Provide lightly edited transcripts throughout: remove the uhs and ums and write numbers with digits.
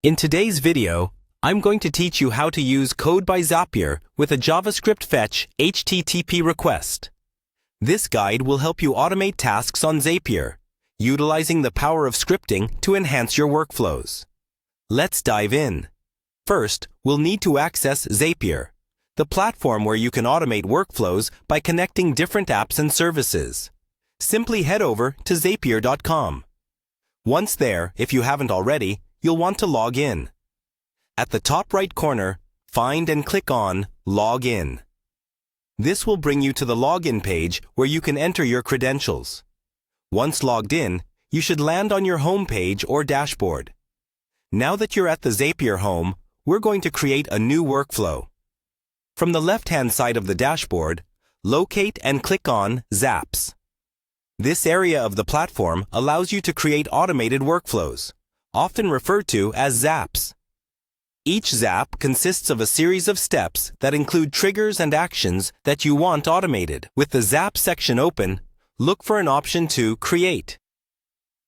In today's video, I'm going to teach you how to use Code by Zapier with a JavaScript fetch HTTP request. This guide will help you automate tasks on Zapier, utilizing the power of scripting to enhance your workflows. Let's dive in. First, we'll need to access Zapier, the platform where you can automate workflows by connecting different apps and services. Simply head over to zapier.com. Once there, if you haven't already, you'll want to log in. At the top right corner, find and click on Log In. This will bring you to the login page where you can enter your credentials. Once logged in, you should land on your home page or dashboard. Now that you're at the Zapier home, we're going to create a new workflow. From the left-hand side of the dashboard, locate and click on Zaps. This area of the platform allows you to create automated workflows, often referred to as Zaps. Each Zap consists of a series of steps that include triggers and actions that you want automated. With the Zap section open, look for an option to Create.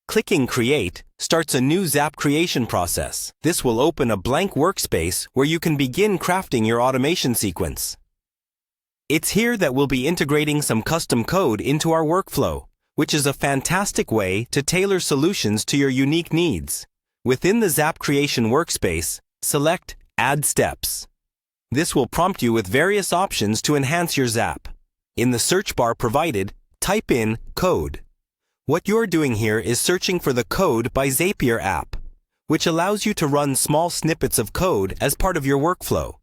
Clicking Create starts a new Zap creation process. This will open a blank workspace where you can begin crafting your automation sequence. It's here that we'll be integrating some custom code into our workflow, which is a fantastic way to tailor solutions to your unique needs. Within the Zap creation workspace, select Add Steps. This will prompt you with various options to enhance your Zap. In the search bar provided, type in Code. What you're doing here is searching for the Code by Zapier app, which allows you to run small snippets of code as part of your workflow.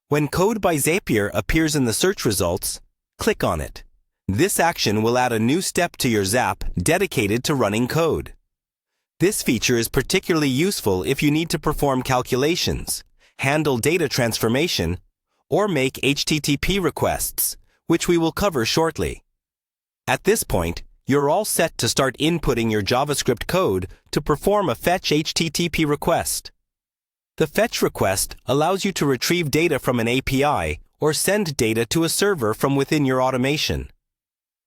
When Code by Zapier appears in the search results, click on it. This action will add a new step to your Zap dedicated to running code. This feature is particularly useful if you need to perform calculations, handle data transformation, or make HTTP requests, which we will cover shortly. At this point, you're all set to start inputting your JavaScript code to perform a fetch HTTP request. The fetch request allows you to retrieve data from an API or send data to a server from within your automation.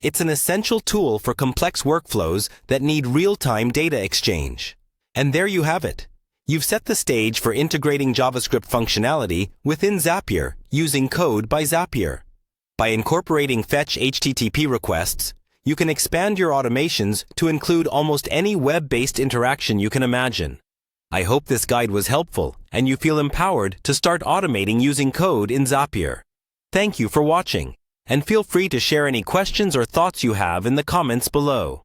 It's an essential tool for complex workflows that need real-time data exchange. And there you have it. You've set the stage for integrating JavaScript functionality within Zapier using Code by Zapier. By incorporating fetch HTTP requests, you can expand your automations to include almost any web-based interaction you can imagine. I hope this guide was helpful and you feel empowered to start automating using code in Zapier. Thank you for watching. And feel free to share any questions or thoughts you have in the comments below.